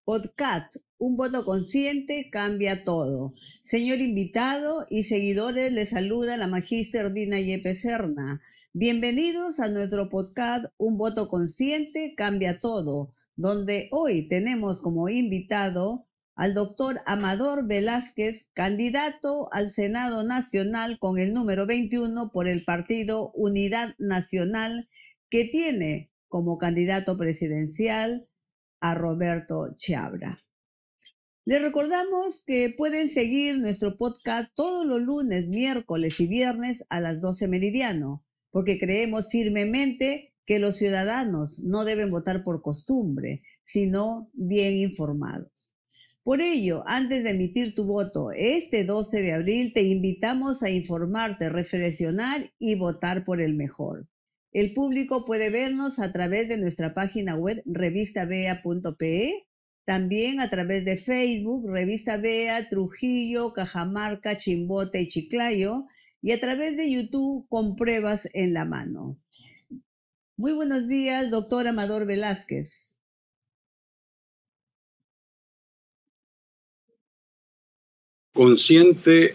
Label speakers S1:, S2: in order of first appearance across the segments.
S1: Podcast, un voto consciente cambia todo. Señor invitado y seguidores, les saluda la magíster Dina Yepes Serna. Bienvenidos a nuestro podcast Un voto consciente cambia todo, donde hoy tenemos como invitado al doctor Amador Velázquez, candidato al Senado Nacional con el número 21 por el partido Unidad Nacional, que tiene como candidato presidencial a Roberto Chiabra. Les recordamos que pueden seguir nuestro podcast todos los lunes, miércoles y viernes a las 12 meridiano, porque creemos firmemente que los ciudadanos no deben votar por costumbre, sino bien informados. Por ello, antes de emitir tu voto este 12 de abril, te invitamos a informarte, reflexionar y votar por el mejor. El público puede vernos a través de nuestra página web revistabea.pe, también a través de Facebook, Revista Bea, Trujillo, Cajamarca, Chimbote y Chiclayo, y a través de YouTube con pruebas en la mano. Muy buenos días, doctor Amador Velázquez.
S2: Consciente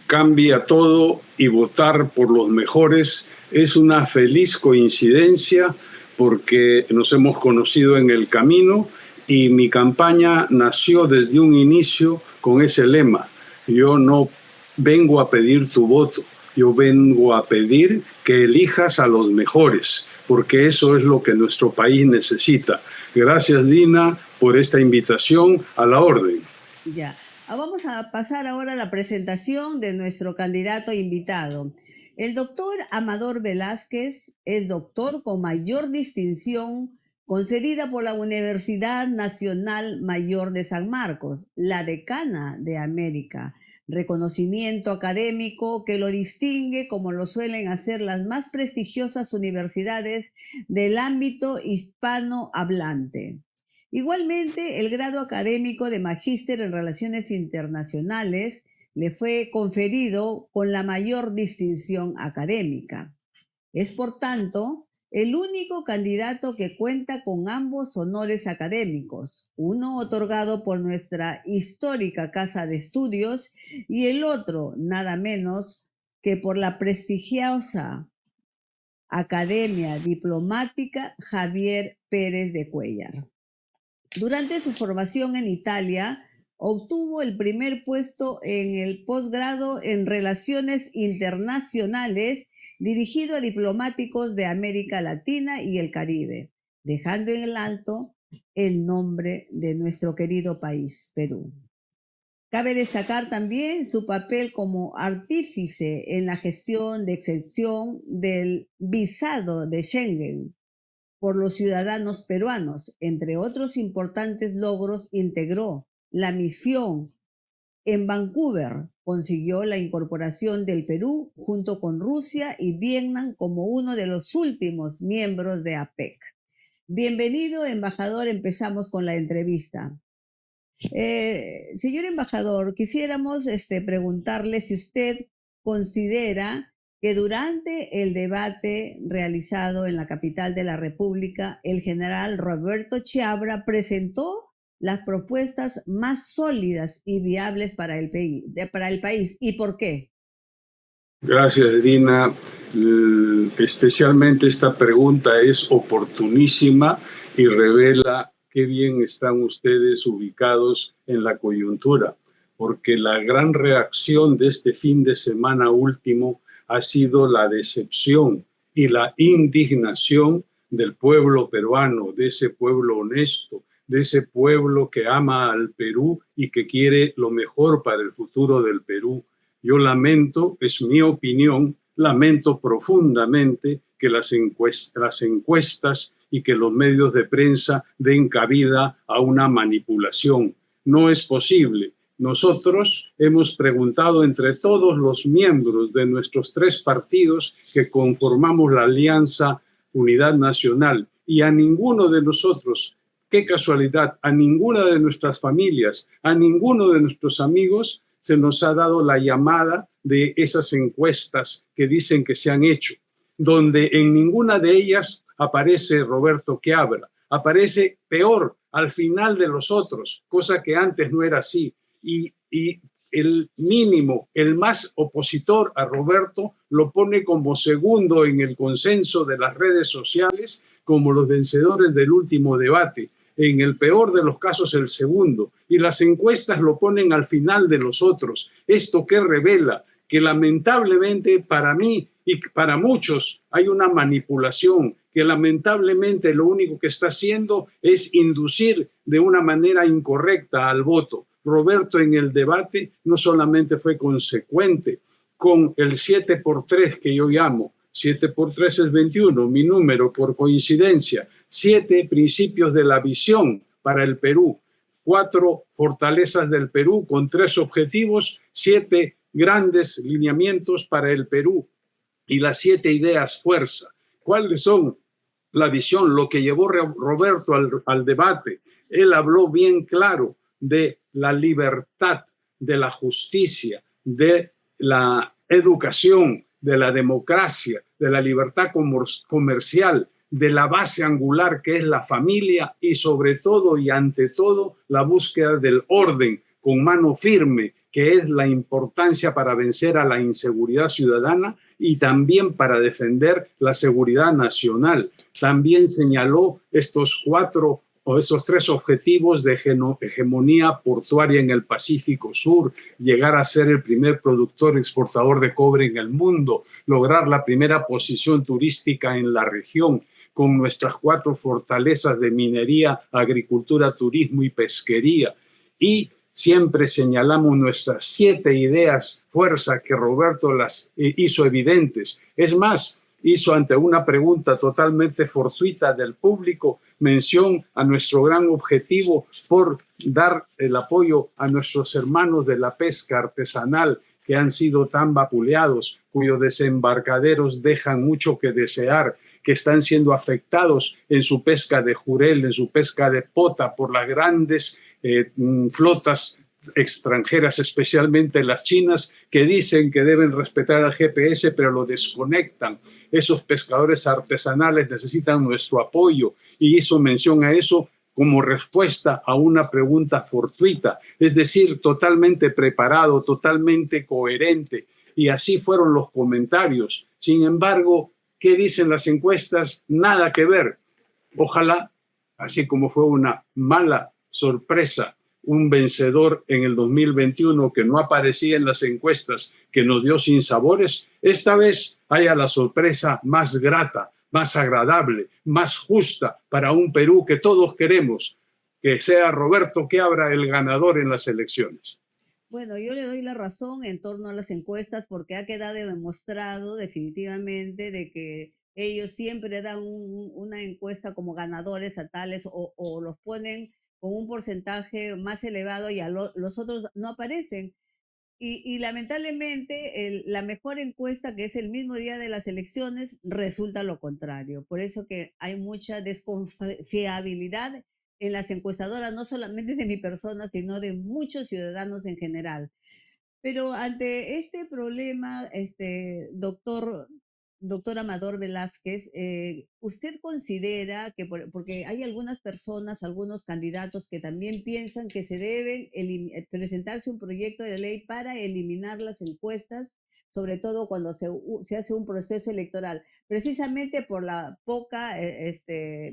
S2: cambia todo y votar por los mejores es una feliz coincidencia porque nos hemos conocido en el camino y mi campaña nació desde un inicio con ese lema. Yo no vengo a pedir tu voto, yo vengo a pedir que elijas a los mejores, porque eso es lo que nuestro país necesita. Gracias, Dina, por esta invitación. A la orden.
S1: Ya. Vamos a pasar ahora a la presentación de nuestro candidato invitado. El doctor Amador Velázquez es doctor con mayor distinción concedida por la Universidad Nacional Mayor de San Marcos, la decana de América. Reconocimiento académico que lo distingue como lo suelen hacer las más prestigiosas universidades del ámbito hispanohablante. Igualmente, el grado académico de Magíster en Relaciones Internacionales le fue conferido con la mayor distinción académica. Es, por tanto, el único candidato que cuenta con ambos honores académicos, uno otorgado por nuestra histórica Casa de Estudios y el otro, nada menos que por la prestigiosa Academia Diplomática Javier Pérez de Cuéllar. Durante su formación en Italia, obtuvo el primer puesto en el posgrado en Relaciones Internacionales dirigido a diplomáticos de América Latina y el Caribe, dejando en el alto el nombre de nuestro querido país, Perú. Cabe destacar también su papel como artífice en la gestión de excepción del visado de Schengen por los ciudadanos peruanos. Entre otros importantes logros, integró la misión en Vancouver. Consiguió la incorporación del Perú junto con Rusia y Vietnam como uno de los últimos miembros de APEC. Bienvenido, embajador. Empezamos con la entrevista. Señor embajador, quisiéramos preguntarle si usted considera que durante el debate realizado en la capital de la República, el general Roberto Chiabra presentó las propuestas más sólidas y viables para el país. ¿Y por qué?
S2: Gracias, Dina. Especialmente esta pregunta es oportunísima y revela qué bien están ustedes ubicados en la coyuntura, porque la gran reacción de este fin de semana último ha sido la decepción y la indignación del pueblo peruano, de ese pueblo honesto, de ese pueblo que ama al Perú y que quiere lo mejor para el futuro del Perú. Yo lamento, es mi opinión, lamento profundamente que las encuestas y que los medios de prensa den cabida a una manipulación. No es posible. Nosotros hemos preguntado entre todos los miembros de nuestros 3 partidos que conformamos la Alianza Unidad Nacional y a ninguno de nosotros, qué casualidad, a ninguna de nuestras familias, a ninguno de nuestros amigos se nos ha dado la llamada de esas encuestas que dicen que se han hecho, donde en ninguna de ellas aparece Roberto Chiabra. aparece peor al final de los otros, cosa que antes no era así. Y el mínimo, el más opositor a Roberto, lo pone como segundo en el consenso de las redes sociales, como los vencedores del último debate. En el peor de los casos, el segundo. Y las encuestas lo ponen al final de los otros. ¿Esto qué revela? Que lamentablemente para mí y para muchos hay una manipulación, que lamentablemente lo único que está haciendo es inducir de una manera incorrecta al voto. Roberto en el debate no solamente fue consecuente con el 7x3 que yo llamo, 7x3 es 21, mi número por coincidencia, 7 principios de la visión para el Perú, 4 fortalezas del Perú con 3 objetivos, 7 grandes lineamientos para el Perú y las 7 ideas fuerza. ¿Cuáles son? La visión, lo que llevó Roberto al debate. Él habló bien claro de la libertad, de la justicia, de la educación, de la democracia, de la libertad comercial, de la base angular que es la familia y sobre todo y ante todo la búsqueda del orden con mano firme, que es la importancia para vencer a la inseguridad ciudadana y también para defender la seguridad nacional. También señaló estos 3 objetivos de hegemonía portuaria en el Pacífico Sur, llegar a ser el primer productor exportador de cobre en el mundo, lograr la primera posición turística en la región, con nuestras 4 fortalezas de minería, agricultura, turismo y pesquería. Y siempre señalamos nuestras 7 ideas fuerza que Roberto las hizo evidentes. Es más, hizo ante una pregunta totalmente fortuita del público mención a nuestro gran objetivo por dar el apoyo a nuestros hermanos de la pesca artesanal que han sido tan vapuleados, cuyos desembarcaderos dejan mucho que desear, que están siendo afectados en su pesca de jurel, en su pesca de pota por las grandes flotas extranjeras, especialmente las chinas, que dicen que deben respetar el GPS, pero lo desconectan. Esos pescadores artesanales necesitan nuestro apoyo y hizo mención a eso como respuesta a una pregunta fortuita, es decir, totalmente preparado, totalmente coherente. Y así fueron los comentarios. Sin embargo, ¿qué dicen las encuestas? Nada que ver. Ojalá, así como fue una mala sorpresa, un vencedor en el 2021 que no aparecía en las encuestas, que nos dio sinsabores, esta vez haya la sorpresa más grata, más agradable, más justa para un Perú que todos queremos, que sea Roberto Quiabra el ganador en las elecciones.
S1: Bueno, yo le doy la razón en torno a las encuestas porque ha quedado demostrado definitivamente de que ellos siempre dan una encuesta como ganadores a tales o los ponen con un porcentaje más elevado y los otros no aparecen. Y lamentablemente la mejor encuesta, que es el mismo día de las elecciones, resulta lo contrario. Por eso que hay mucha desconfiabilidad en las encuestadoras, no solamente de mi persona, sino de muchos ciudadanos en general. Pero ante este problema, doctor Amador Velázquez, ¿usted considera que, porque hay algunas personas, algunos candidatos que también piensan que se debe presentarse un proyecto de ley para eliminar las encuestas, sobre todo cuando se hace un proceso electoral, precisamente por la poca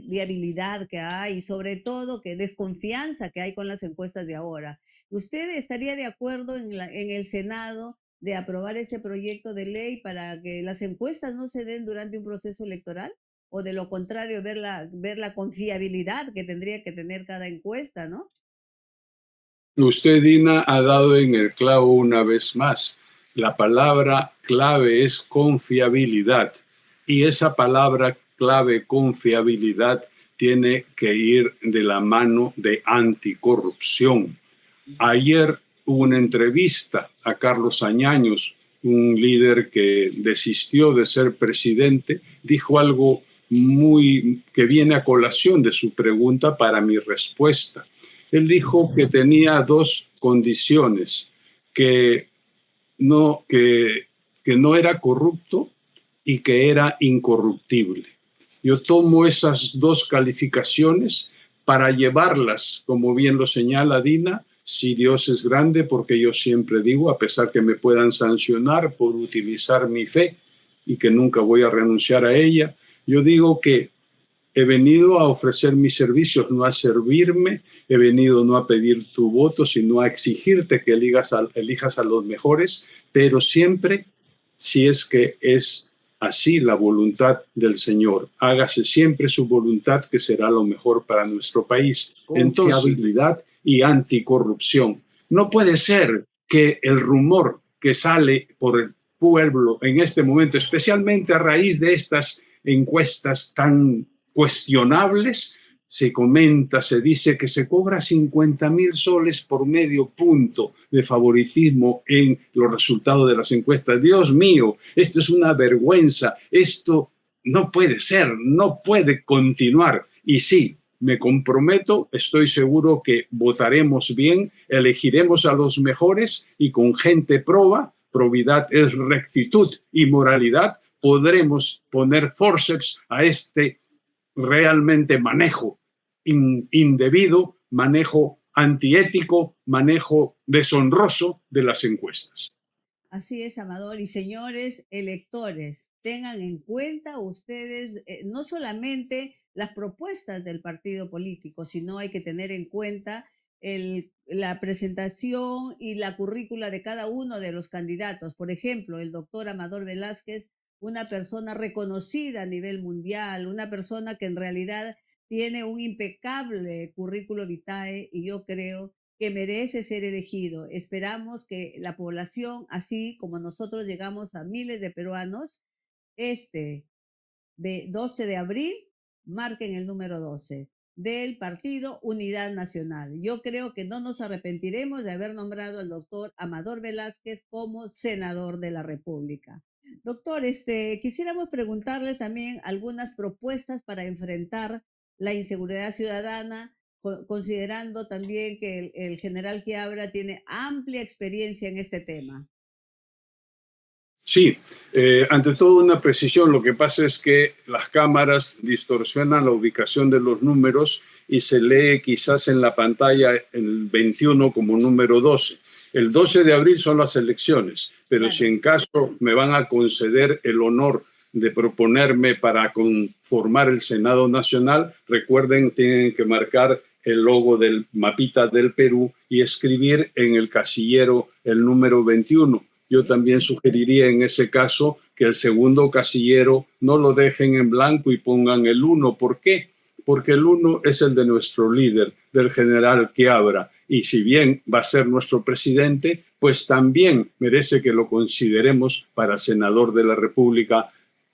S1: viabilidad que hay y sobre todo que desconfianza que hay con las encuestas de ahora? ¿Usted estaría de acuerdo en el Senado de aprobar ese proyecto de ley para que las encuestas no se den durante un proceso electoral? O de lo contrario, ver la confiabilidad que tendría que tener cada encuesta, ¿no?
S2: Usted, Dina, ha dado en el clavo una vez más. La palabra clave es confiabilidad. Y esa palabra clave, confiabilidad, tiene que ir de la mano de anticorrupción. Ayer hubo una entrevista a Carlos Añaños, un líder que desistió de ser presidente, dijo algo que viene a colación de su pregunta para mi respuesta. Él dijo que tenía 2 condiciones, que no era corrupto y que era incorruptible. Yo tomo esas dos calificaciones para llevarlas, como bien lo señala Dina, si Dios es grande, porque yo siempre digo, a pesar que me puedan sancionar por utilizar mi fe y que nunca voy a renunciar a ella, yo digo que he venido a ofrecer mis servicios, no a servirme. He venido no a pedir tu voto, sino a exigirte que elijas a los mejores, pero siempre, si es que es así la voluntad del Señor, hágase siempre su voluntad, que será lo mejor para nuestro país. Confiabilidad y anticorrupción. No puede ser que el rumor que sale por el pueblo en este momento, especialmente a raíz de estas encuestas tan cuestionables, se comenta, se dice que se cobra 50,000 soles por medio punto de favoritismo en los resultados de las encuestas. Dios mío, esto es una vergüenza, esto no puede ser, no puede continuar. Y sí, me comprometo, estoy seguro que votaremos bien, elegiremos a los mejores y con gente probidad es rectitud y moralidad, podremos poner forceps a este realmente manejo indebido, manejo antiético, manejo deshonroso de las encuestas.
S1: Así es, Amador. Y señores electores, tengan en cuenta ustedes no solamente las propuestas del partido político, sino hay que tener en cuenta la presentación y la currícula de cada uno de los candidatos. Por ejemplo, el doctor Amador Velázquez, una persona reconocida a nivel mundial, una persona que en realidad tiene un impecable currículo vitae y yo creo que merece ser elegido. Esperamos que la población, así como nosotros llegamos a miles de peruanos, de 12 de abril, marquen el número 12 del Partido Unidad Nacional. Yo creo que no nos arrepentiremos de haber nombrado al doctor Amador Velázquez como senador de la República. Doctor, quisiéramos preguntarle también algunas propuestas para enfrentar la inseguridad ciudadana, considerando también que el general Quiabra tiene amplia experiencia en este tema.
S2: Sí, ante todo una precisión. Lo que pasa es que las cámaras distorsionan la ubicación de los números y se lee quizás en la pantalla el 21 como número 12. El 12 de abril son las elecciones, pero claro, si en caso me van a conceder el honor de proponerme para conformar el Senado Nacional, recuerden, tienen que marcar el logo del mapita del Perú y escribir en el casillero el número 21. Yo también sugeriría en ese caso que el segundo casillero no lo dejen en blanco y pongan el 1. ¿Por qué? Porque el 1 es el de nuestro líder, del general Quiabra. Y si bien va a ser nuestro presidente, pues también merece que lo consideremos para senador de la República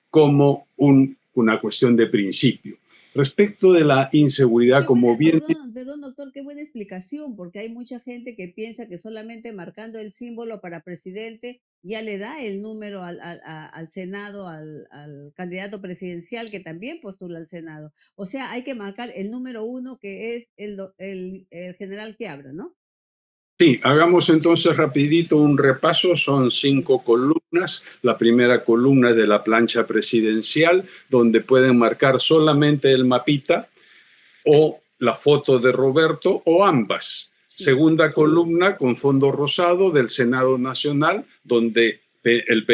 S2: como una cuestión de principio. Respecto de la inseguridad, como bien...
S1: Perdón, doctor, qué buena explicación, porque hay mucha gente que piensa que solamente marcando el símbolo para presidente ya le da el número al Senado, al candidato presidencial que también postula al Senado. O sea, hay que marcar el número 1, que es el general Quiabra, ¿no?
S2: Sí, hagamos entonces rapidito un repaso. Son 5 columnas. La primera columna es de la plancha presidencial, donde pueden marcar solamente el mapita o la foto de Roberto o ambas. Sí. Segunda columna con fondo rosado del Senado Nacional, donde la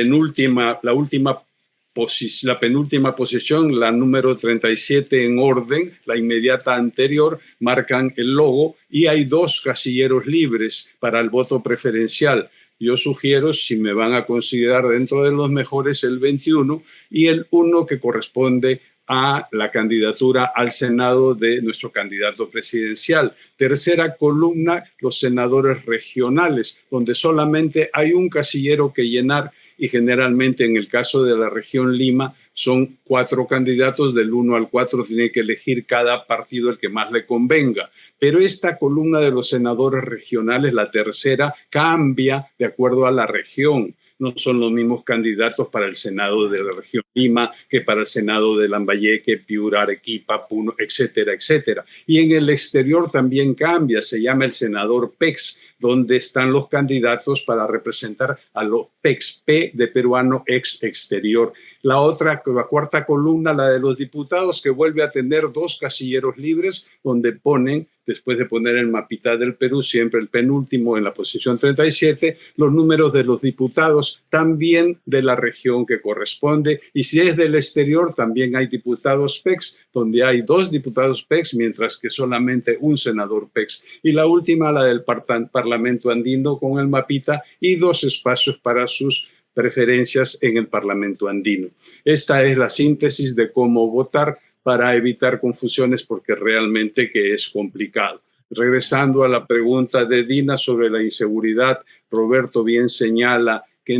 S2: penúltima posición, la número 37 en orden, la inmediata anterior, marcan el logo y hay 2 casilleros libres para el voto preferencial. Yo sugiero, si me van a considerar dentro de los mejores, el 21 y el 1 que corresponde a la candidatura al Senado de nuestro candidato presidencial. Tercera columna, los senadores regionales, donde solamente hay un casillero que llenar y generalmente en el caso de la región Lima son 4 candidatos, del 1 al 4 tiene que elegir cada partido el que más le convenga. Pero esta columna de los senadores regionales, la tercera, cambia de acuerdo a la región. No son los mismos candidatos para el Senado de la región Lima que para el Senado de Lambayeque, Piura, Arequipa, Puno, etcétera, etcétera. Y en el exterior también cambia, se llama el senador PEX, donde están los candidatos para representar a los PEX, P de peruano ex exterior. La cuarta columna, la de los diputados, que vuelve a tener 2 casilleros libres, donde ponen, después de poner el mapita del Perú, siempre el penúltimo en la posición 37, los números de los diputados, también de la región que corresponde. Y si es del exterior, también hay diputados PEX, donde hay 2 diputados PEX, mientras que solamente un senador PEX. Y la última, la del Parlamento andino, con el mapita y 2 espacios para sus preferencias en el Parlamento andino. Esta es la síntesis de cómo votar para evitar confusiones, porque realmente que es complicado. Regresando a la pregunta de Dina sobre la inseguridad, Roberto bien señala que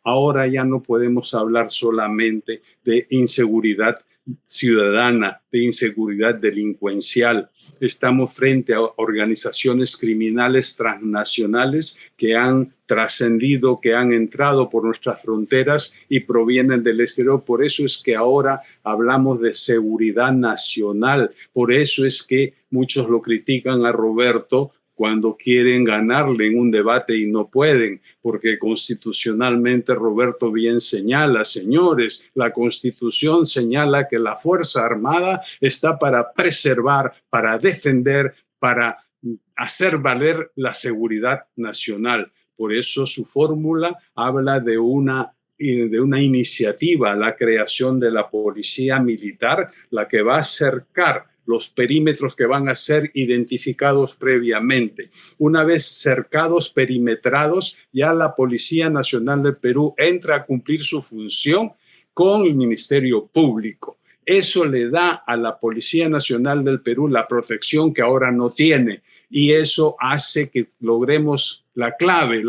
S2: ahora ya no podemos hablar solamente de inseguridad ciudadana, de inseguridad delincuencial. Estamos frente a organizaciones criminales transnacionales que han trascendido, que han entrado por nuestras fronteras y provienen del exterior. Por eso es que ahora hablamos de seguridad nacional. Por eso es que muchos lo critican a Roberto cuando quieren ganarle en un debate y no pueden, porque constitucionalmente Roberto bien señala, señores, la Constitución señala que la Fuerza Armada está para preservar, para defender, para hacer valer la seguridad nacional. Por eso su fórmula habla de una iniciativa, la creación de la policía militar, la que va a cercar los perímetros que van a ser identificados previamente. Una vez cercados, perimetrados, ya la Policía Nacional del Perú entra a cumplir su función con el Ministerio Público. Eso le da a la Policía Nacional del Perú la protección que ahora no tiene, y eso hace que logremos la clave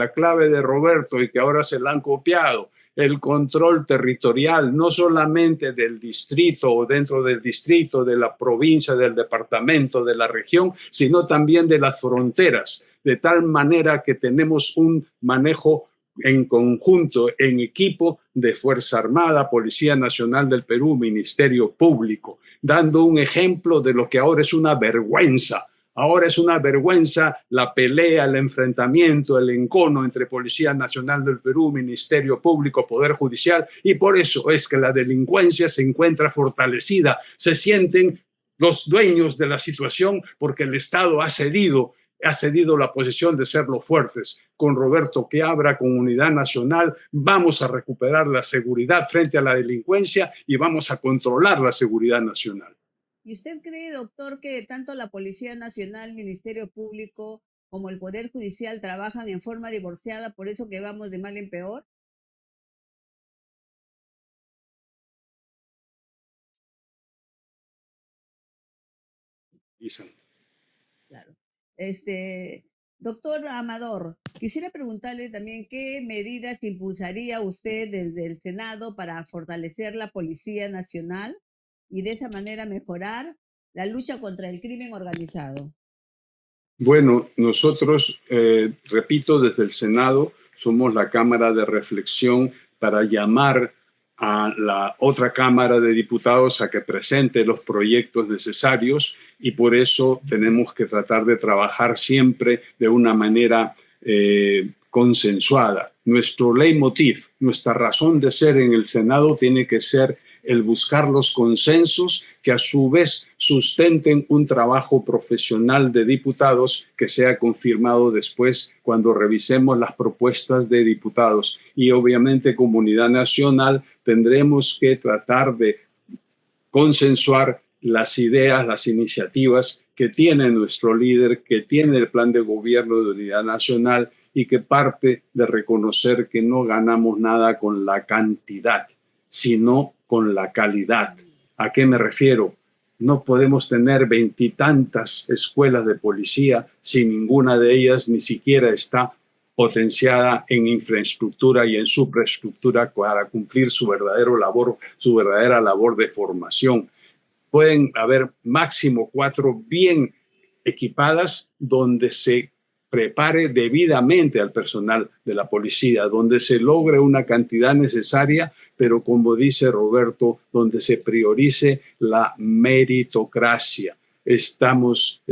S2: de Roberto, y que ahora se la han copiado: el control territorial, no solamente del distrito o dentro del distrito, de la provincia, del departamento, de la región, sino también de las fronteras, de tal manera que tenemos un manejo en conjunto, en equipo, de Fuerza Armada, Policía Nacional del Perú, Ministerio Público, dando un ejemplo de lo que ahora es una vergüenza. Ahora es una vergüenza la pelea, el enfrentamiento, el encono entre Policía Nacional del Perú, Ministerio Público, Poder Judicial, y por eso es que la delincuencia se encuentra fortalecida. Se sienten los dueños de la situación porque el Estado ha cedido la posición de ser los fuertes. Con Roberto Quiabra, con Unidad Nacional, vamos a recuperar la seguridad frente a la delincuencia y vamos a controlar la seguridad nacional.
S1: ¿Y usted cree, doctor, que tanto la Policía Nacional, Ministerio Público, como el Poder Judicial trabajan en forma divorciada, por eso que vamos de mal en peor? Claro. Doctor Amador, quisiera preguntarle también qué medidas impulsaría usted desde el Senado para fortalecer la Policía Nacional y de esa manera mejorar la lucha contra el crimen organizado.
S2: Bueno, nosotros, repito, desde el Senado somos la Cámara de Reflexión para llamar a la otra Cámara de Diputados a que presente los proyectos necesarios, y por eso tenemos que tratar de trabajar siempre de una manera consensuada. Nuestro leitmotiv, nuestra razón de ser en el Senado tiene que ser el buscar los consensos que a su vez sustenten un trabajo profesional de diputados que sea confirmado después cuando revisemos las propuestas de diputados. Y obviamente como Unidad Nacional tendremos que tratar de consensuar las ideas, las iniciativas que tiene nuestro líder, que tiene el plan de gobierno de Unidad Nacional, y que parte de reconocer que no ganamos nada con la cantidad, sino con la calidad. ¿A qué me refiero? No podemos tener 20 y tantas escuelas de policía si ninguna de ellas ni siquiera está potenciada en infraestructura y en superestructura para cumplir su verdadera labor de formación. Pueden haber máximo 4 bien equipadas donde se prepare debidamente al personal de la policía, donde se logre una cantidad necesaria, pero como dice Roberto, donde se priorice la meritocracia. Estamos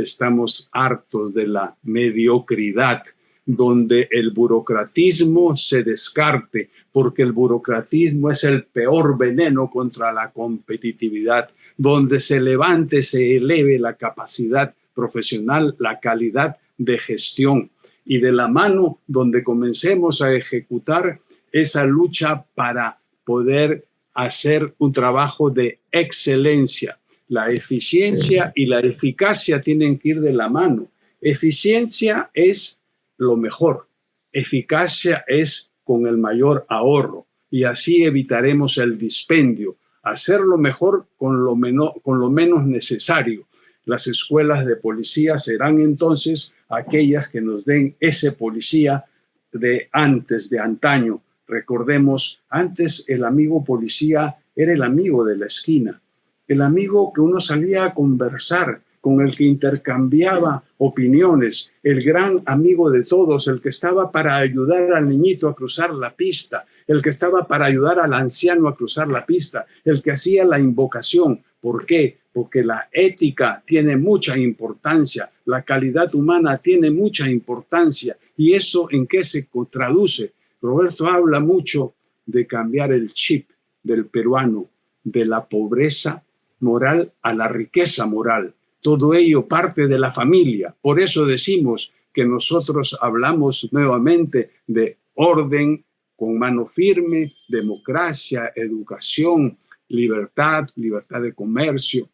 S2: hartos de la mediocridad. donde el burocratismo se descarte, porque el burocratismo es el peor veneno contra la competitividad, donde se levante, se eleve la capacidad profesional, la calidad de gestión, y de la mano donde comencemos a ejecutar esa lucha para poder hacer un trabajo de excelencia. La eficiencia y la eficacia tienen que ir de la mano. Eficiencia es lo mejor. Eficacia es con el mayor ahorro. Y así evitaremos el dispendio. Hacerlo mejor con lo menos necesario. Las escuelas de policía serán entonces aquellas que nos den ese policía de antes, de antaño. Recordemos, antes el amigo policía era el amigo de la esquina, el amigo que uno salía a conversar, con el que intercambiaba opiniones, el gran amigo de todos, el que estaba para ayudar al niñito a cruzar la pista, el que estaba para ayudar al anciano a cruzar la pista, el que hacía la invocación. ¿Por qué? Porque la ética tiene mucha importancia, la calidad humana tiene mucha importancia. ¿Y eso en qué se traduce? Roberto habla mucho de cambiar el chip del peruano, de la pobreza moral a la riqueza moral. Todo ello parte de la familia. Por eso decimos que nosotros hablamos nuevamente de orden con mano firme, democracia, educación, libertad, libertad de comercio,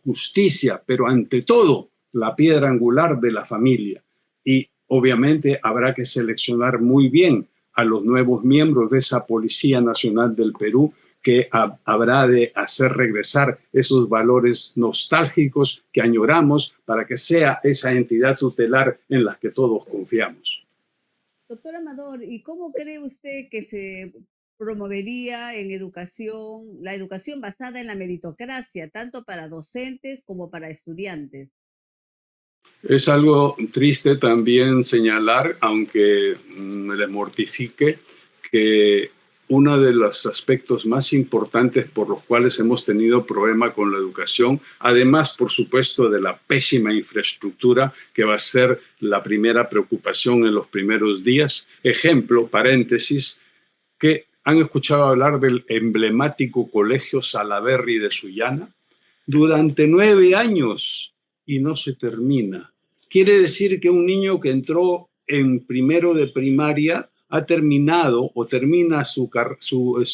S2: justicia, pero ante todo la piedra angular de la familia. Y obviamente habrá que seleccionar muy bien a los nuevos miembros de esa Policía Nacional del Perú, que habrá de hacer regresar esos valores nostálgicos que añoramos para que sea esa entidad tutelar en la que todos confiamos.
S1: Doctor Amador, ¿y cómo cree usted que se promovería en educación, la educación basada en la meritocracia, tanto para docentes como para estudiantes?
S2: Es algo triste también señalar, aunque me le mortifique, que uno de los aspectos más importantes por los cuales hemos tenido problema con la educación, además, por supuesto, de la pésima infraestructura, que va a ser la primera preocupación en los primeros días. Ejemplo, paréntesis, que han escuchado hablar del emblemático Colegio Salaberry de Sullana durante 9 años y no se termina. Quiere decir que un niño que entró en primero de primaria ha terminado o termina su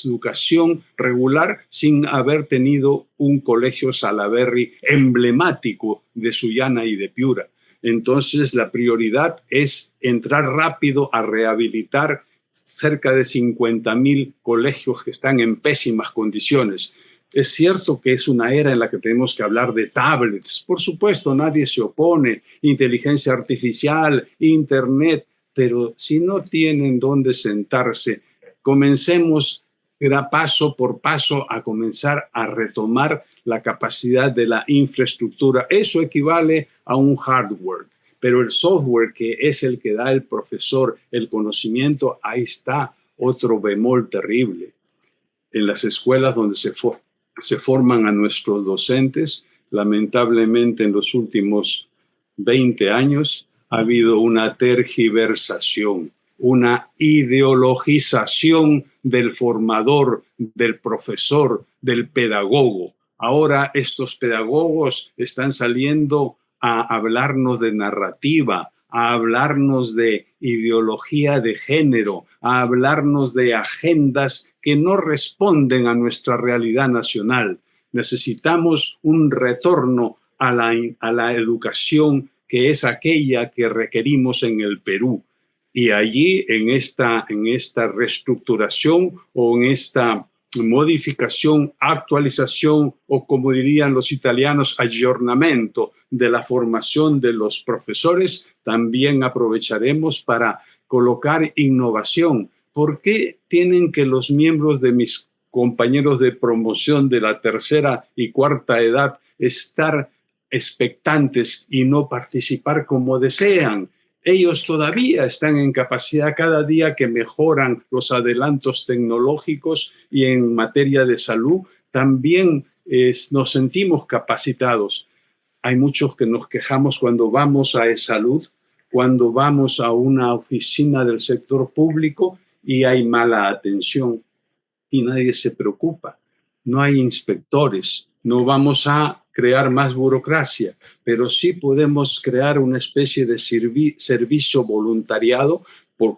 S2: educación regular sin haber tenido un colegio Salaberry emblemático de Sullana y de Piura. Entonces, la prioridad es entrar rápido a rehabilitar cerca de 50,000 colegios que están en pésimas condiciones. Es cierto que es una era en la que tenemos que hablar de tablets. Por supuesto, nadie se opone. Inteligencia artificial, internet. Pero si no tienen dónde sentarse, comencemos paso por paso a comenzar a retomar la capacidad de la infraestructura. Eso equivale a un hardware. Pero el software, que es el que da el profesor, el conocimiento, ahí está otro bemol terrible. En las escuelas donde se forman a nuestros docentes, lamentablemente en los últimos 20 años ha habido una tergiversación, una ideologización del formador, del profesor, del pedagogo. Ahora estos pedagogos están saliendo a hablarnos de narrativa, a hablarnos de ideología de género, a hablarnos de agendas que no responden a nuestra realidad nacional. Necesitamos un retorno a la educación que es aquella que requerimos en el Perú. Y allí, en esta reestructuración o en esta modificación, actualización o, como dirían los italianos, aggiornamento de la formación de los profesores, también aprovecharemos para colocar innovación. ¿Por qué tienen que los miembros de mis compañeros de promoción de la tercera y cuarta edad estar expectantes y no participar como desean? Ellos todavía están en capacidad cada día que mejoran los adelantos tecnológicos y en materia de salud también nos sentimos capacitados. Hay muchos que nos quejamos cuando vamos a salud cuando vamos a una oficina del sector público y hay mala atención y nadie se preocupa. No hay inspectores, no vamos a crear más burocracia, pero sí podemos crear una especie de servicio voluntariado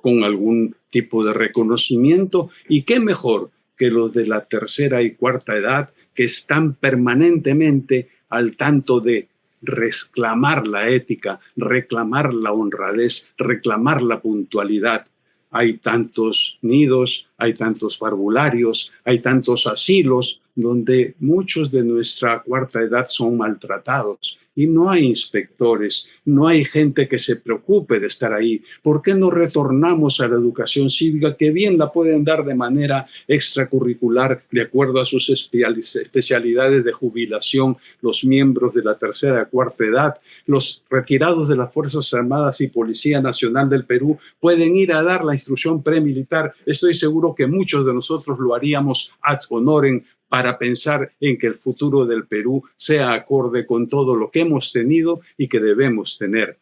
S2: con algún tipo de reconocimiento. Y qué mejor que los de la tercera y cuarta edad, que están permanentemente al tanto de reclamar la ética, reclamar la honradez, reclamar la puntualidad. Hay tantos nidos, hay tantos parvularios, hay tantos asilos donde muchos de nuestra cuarta edad son maltratados y no hay inspectores, no hay gente que se preocupe de estar ahí. ¿Por qué no retornamos a la educación cívica, que bien la pueden dar de manera extracurricular de acuerdo a sus especialidades de jubilación los miembros de la tercera y cuarta edad? Los retirados de las Fuerzas Armadas y Policía Nacional del Perú pueden ir a dar la instrucción premilitar. Estoy seguro que muchos de nosotros lo haríamos ad honorem para pensar en que el futuro del Perú sea acorde con todo lo que hemos tenido y que debemos tener.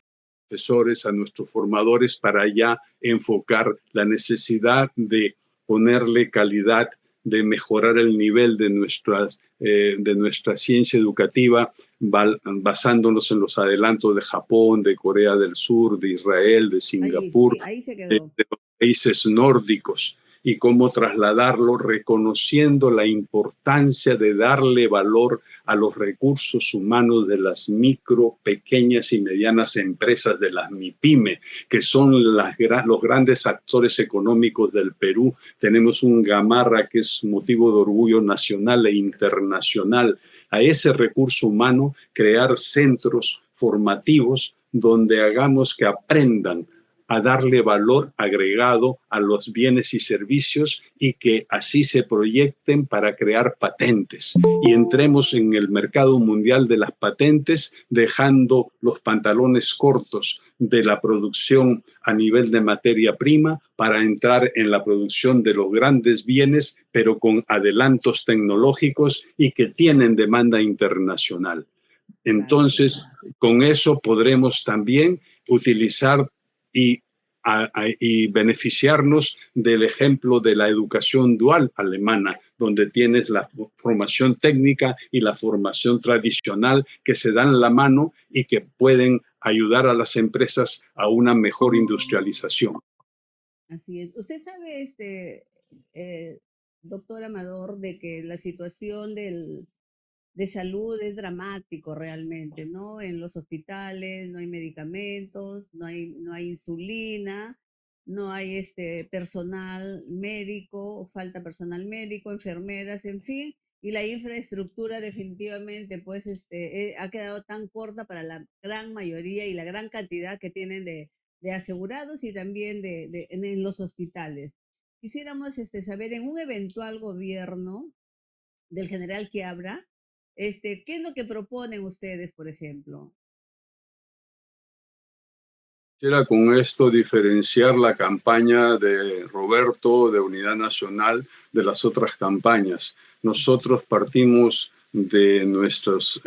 S2: Profesores, a nuestros formadores, para ya enfocar la necesidad de ponerle calidad, de mejorar el nivel de nuestra ciencia educativa, basándonos en los adelantos de Japón, de Corea del Sur, de Israel, de Singapur,
S1: ahí se quedó.
S2: de los países nórdicos, y cómo trasladarlo reconociendo la importancia de darle valor a los recursos humanos de las micro, pequeñas y medianas empresas, de las MIPYME, que son los grandes actores económicos del Perú. Tenemos un Gamarra que es motivo de orgullo nacional e internacional. A ese recurso humano, crear centros formativos donde hagamos que aprendan a darle valor agregado a los bienes y servicios y que así se proyecten para crear patentes. Y entremos en el mercado mundial de las patentes, dejando los pantalones cortos de la producción a nivel de materia prima para entrar en la producción de los grandes bienes, pero con adelantos tecnológicos y que tienen demanda internacional. Entonces, con eso podremos también utilizar y beneficiarnos del ejemplo de la educación dual alemana, donde tienes la formación técnica y la formación tradicional que se dan la mano y que pueden ayudar a las empresas a una mejor industrialización.
S1: Así es. Usted sabe, doctor Amador, de que la situación de salud es dramático realmente, ¿no? En los hospitales no hay medicamentos, no hay insulina, no hay personal médico, falta personal médico, enfermeras, en fin, y la infraestructura definitivamente pues ha quedado tan corta para la gran mayoría y la gran cantidad que tienen de asegurados y también en los hospitales. Quisiéramos saber, en un eventual gobierno del general Quiabra, ¿qué es lo que proponen ustedes, por ejemplo?
S2: Quisiera con esto diferenciar la campaña de Roberto de Unidad Nacional de las otras campañas. Nosotros partimos de nuestras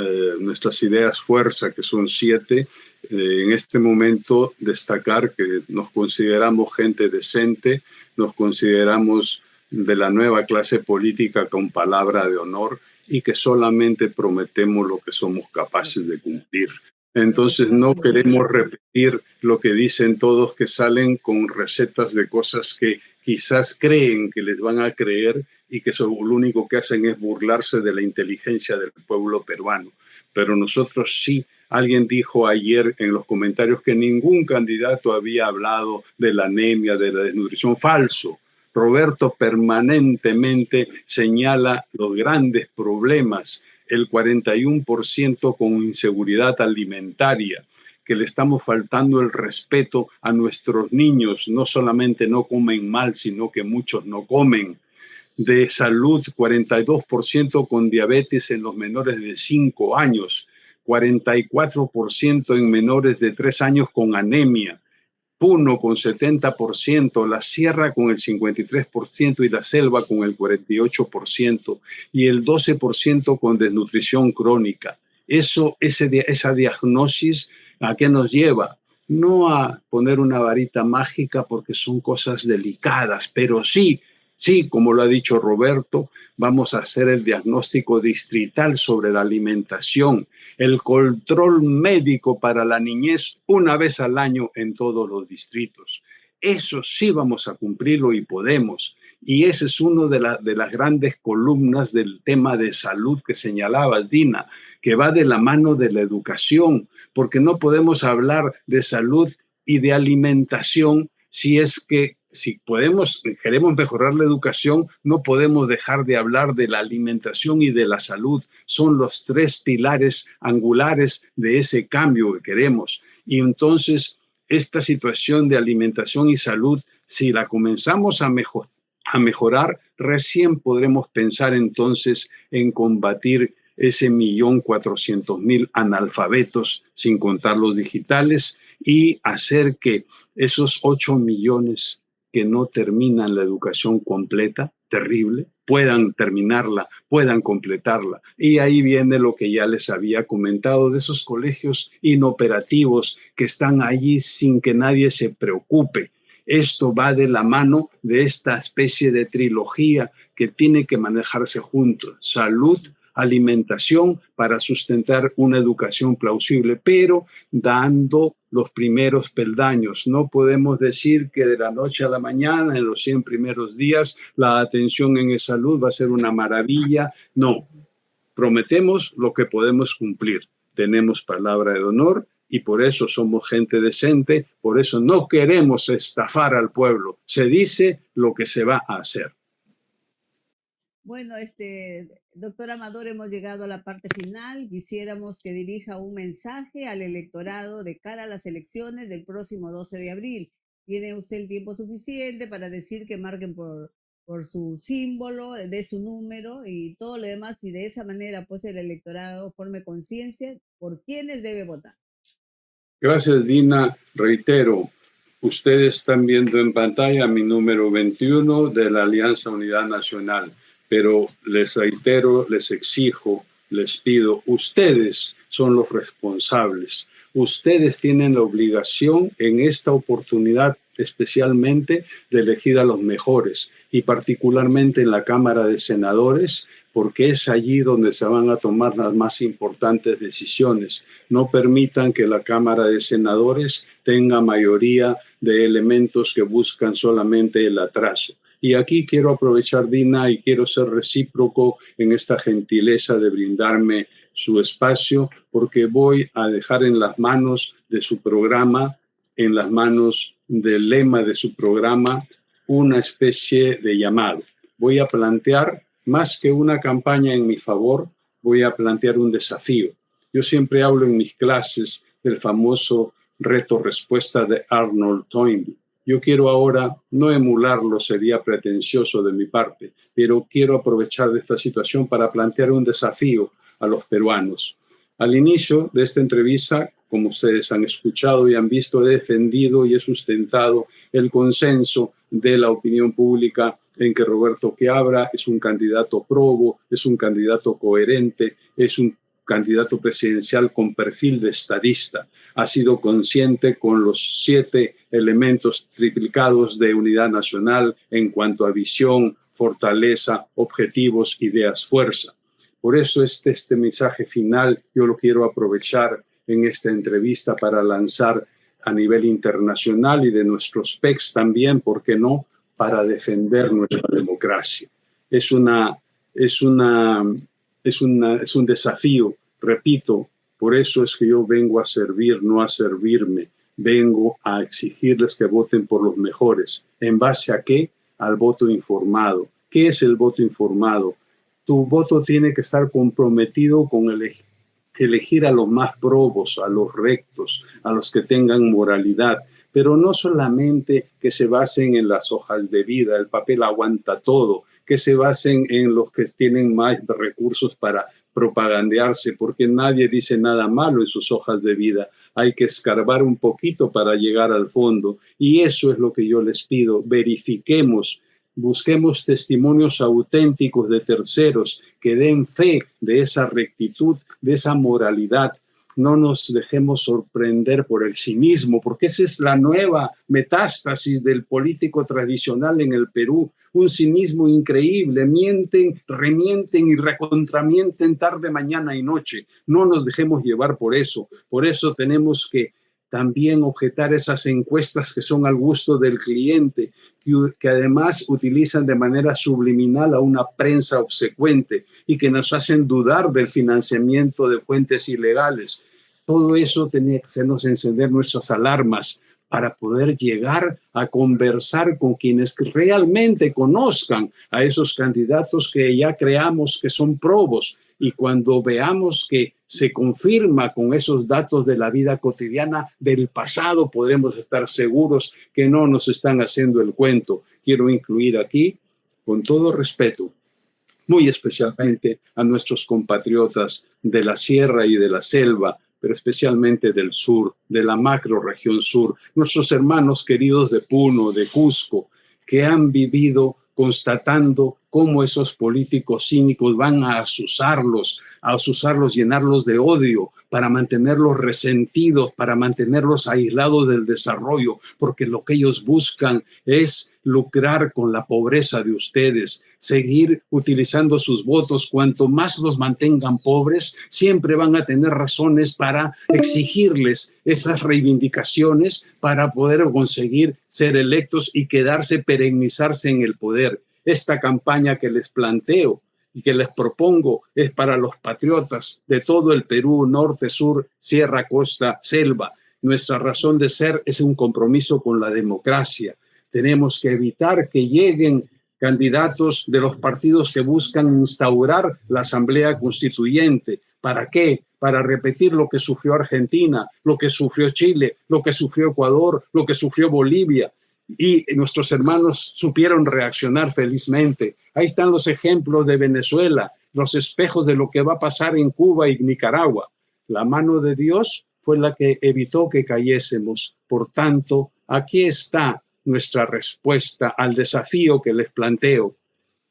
S2: ideas fuerza, que son 7. En este momento destacar que nos consideramos gente decente, nos consideramos de la nueva clase política con palabra de honor y que solamente prometemos lo que somos capaces de cumplir. Entonces no queremos repetir lo que dicen todos, que salen con recetas de cosas que quizás creen que les van a creer y que lo único que hacen es burlarse de la inteligencia del pueblo peruano. Pero nosotros sí. Alguien dijo ayer en los comentarios que ningún candidato había hablado de la anemia, de la desnutrición. Falso. Roberto permanentemente señala los grandes problemas, el 41% con inseguridad alimentaria, que le estamos faltando el respeto a nuestros niños. No solamente no comen mal, sino que muchos no comen. De salud, 42% con diabetes en los menores de 5 años, 44% en menores de 3 años con anemia, Puno con 70%, la Sierra con el 53% y la Selva con el 48% y el 12% con desnutrición crónica. Esa diagnosis, ¿a qué nos lleva? no a poner una varita mágica porque son cosas delicadas, pero sí, como lo ha dicho Roberto, vamos a hacer el diagnóstico distrital sobre la alimentación, el control médico para la niñez una vez al año en todos los distritos. Eso sí vamos a cumplirlo y podemos. Y ese es uno de las grandes columnas del tema de salud que señalabas, Dina, que va de la mano de la educación, porque no podemos hablar de salud y de alimentación si queremos mejorar la educación, no podemos dejar de hablar de la alimentación y de la salud. Son los tres pilares angulares de ese cambio que queremos. Y entonces, esta situación de alimentación y salud, si la comenzamos a mejorar, recién podremos pensar entonces en combatir ese 1.400.000 analfabetos, sin contar los digitales, y hacer que esos 8 millones que no terminan la educación completa, terrible, puedan terminarla, puedan completarla. Y ahí viene lo que ya les había comentado de esos colegios inoperativos que están allí sin que nadie se preocupe. Esto va de la mano de esta especie de trilogía que tiene que manejarse juntos: salud, alimentación, para sustentar una educación plausible, pero dando los primeros peldaños. No podemos decir que de la noche a la mañana, en los 100 primeros días, la atención en salud va a ser una maravilla. No, prometemos lo que podemos cumplir. Tenemos palabra de honor y por eso somos gente decente, por eso no queremos estafar al pueblo. Se dice lo que se va a hacer.
S1: Bueno, doctor Amador, hemos llegado a la parte final. Quisiéramos que dirija un mensaje al electorado de cara a las elecciones del próximo 12 de abril. Tiene usted el tiempo suficiente para decir que marquen por su símbolo, de su número y todo lo demás, y de esa manera pues el electorado forme conciencia por quiénes debe votar.
S2: Gracias, Dina. Reitero, ustedes están viendo en pantalla mi número 21 de la Alianza Unidad Nacional. Pero les reitero, les exijo, les pido, ustedes son los responsables. Ustedes tienen la obligación en esta oportunidad especialmente de elegir a los mejores y particularmente en la Cámara de Senadores, porque es allí donde se van a tomar las más importantes decisiones. No permitan que la Cámara de Senadores tenga mayoría de elementos que buscan solamente el atraso. Y aquí quiero aprovechar, Dina, y quiero ser recíproco en esta gentileza de brindarme su espacio, porque voy a dejar en las manos de su programa, en las manos del lema de su programa, una especie de llamado. Voy a plantear, más que una campaña en mi favor, voy a plantear un desafío. Yo siempre hablo en mis clases del famoso reto-respuesta de Arnold Toynbee. Yo quiero ahora no emularlo, sería pretencioso de mi parte, pero quiero aprovechar de esta situación para plantear un desafío a los peruanos. Al inicio de esta entrevista, como ustedes han escuchado y han visto, he defendido y he sustentado el consenso de la opinión pública en que Roberto Quiabra es un candidato probo, es un candidato coherente, es un candidato presidencial con perfil de estadista. Ha sido consciente con los 7 elementos triplicados de unidad nacional en cuanto a visión, fortaleza, objetivos, ideas, fuerza. Por eso este mensaje final yo lo quiero aprovechar en esta entrevista para lanzar a nivel internacional y de nuestros PECs también, ¿por qué no?, para defender nuestra democracia. Es un desafío, repito, por eso es que yo vengo a servir, no a servirme. Vengo a exigirles que voten por los mejores. ¿En base a qué? Al voto informado. ¿Qué es el voto informado? Tu voto tiene que estar comprometido con elegir a los más probos, a los rectos, a los que tengan moralidad, pero no solamente que se basen en las hojas de vida, el papel aguanta todo, que se basen en los que tienen más recursos para propagandearse, porque nadie dice nada malo en sus hojas de vida. Hay que escarbar un poquito para llegar al fondo, y eso es lo que yo les pido. Verifiquemos, busquemos testimonios auténticos de terceros que den fe de esa rectitud, de esa moralidad. no nos dejemos sorprender por el cinismo, porque esa es la nueva metástasis del político tradicional en el Perú, un cinismo increíble, mienten, remienten y recontramienten tarde, mañana y noche. No nos dejemos llevar por eso tenemos que también objetar esas encuestas que son al gusto del cliente, que además utilizan de manera subliminal a una prensa obsecuente y que nos hacen dudar del financiamiento de fuentes ilegales. Todo eso tenía que hacernos encender nuestras alarmas para poder llegar a conversar con quienes realmente conozcan a esos candidatos que ya creamos que son probos. Y cuando veamos que se confirma con esos datos de la vida cotidiana del pasado, podremos estar seguros que no nos están haciendo el cuento. Quiero incluir aquí, con todo respeto, muy especialmente a nuestros compatriotas de la sierra y de la selva, pero especialmente del sur, de la macrorregión sur, nuestros hermanos queridos de Puno, de Cusco, que han vivido constatando cómo esos políticos cínicos van a azuzarlos, llenarlos de odio para mantenerlos resentidos, para mantenerlos aislados del desarrollo, porque lo que ellos buscan es lucrar con la pobreza de ustedes, seguir utilizando sus votos. Cuanto más los mantengan pobres, siempre van a tener razones para exigirles esas reivindicaciones para poder conseguir ser electos y quedarse, perennizarse en el poder. Esta campaña que les planteo y que les propongo es para los patriotas de todo el Perú, norte, sur, sierra, costa, selva. Nuestra razón de ser es un compromiso con la democracia. Tenemos que evitar que lleguen candidatos de los partidos que buscan instaurar la Asamblea Constituyente. ¿Para qué? Para repetir lo que sufrió Argentina, lo que sufrió Chile, lo que sufrió Ecuador, lo que sufrió Bolivia. Y nuestros hermanos supieron reaccionar felizmente. Ahí están los ejemplos de Venezuela, los espejos de lo que va a pasar en Cuba y Nicaragua. La mano de Dios fue la que evitó que cayésemos. Por tanto, aquí está nuestra respuesta al desafío que les planteo.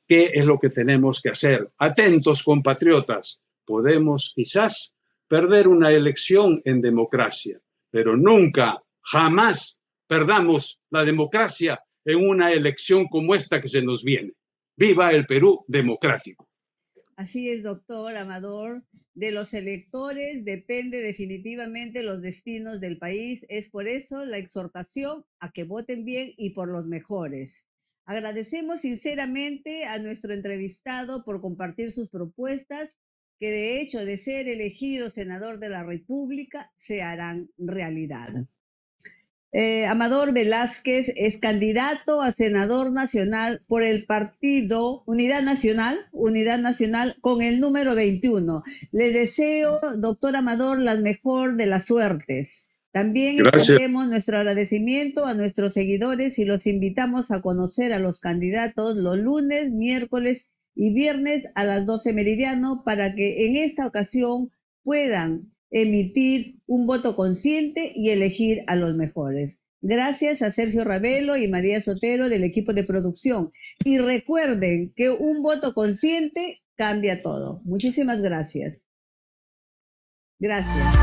S2: ¿Qué es lo que tenemos que hacer? Atentos, compatriotas. Podemos quizás perder una elección en democracia, pero nunca, jamás perdamos la democracia en una elección como esta que se nos viene. ¡Viva el Perú democrático!
S1: Así es, doctor Amador. De los electores depende definitivamente los destinos del país. Es por eso la exhortación a que voten bien y por los mejores. Agradecemos sinceramente a nuestro entrevistado por compartir sus propuestas, que de hecho de ser elegido senador de la República se harán realidad. Amador Velázquez es candidato a senador nacional por el partido Unidad Nacional, con el número 21. Le deseo, doctor Amador, la mejor de las suertes. También extendemos nuestro agradecimiento a nuestros seguidores y los invitamos a conocer a los candidatos los lunes, miércoles y viernes a las 12 meridiano para que en esta ocasión puedan emitir un voto consciente y elegir a los mejores. Gracias a Sergio Ravelo y María Sotero del equipo de producción. Y recuerden que un voto consciente cambia todo. Muchísimas gracias. Gracias.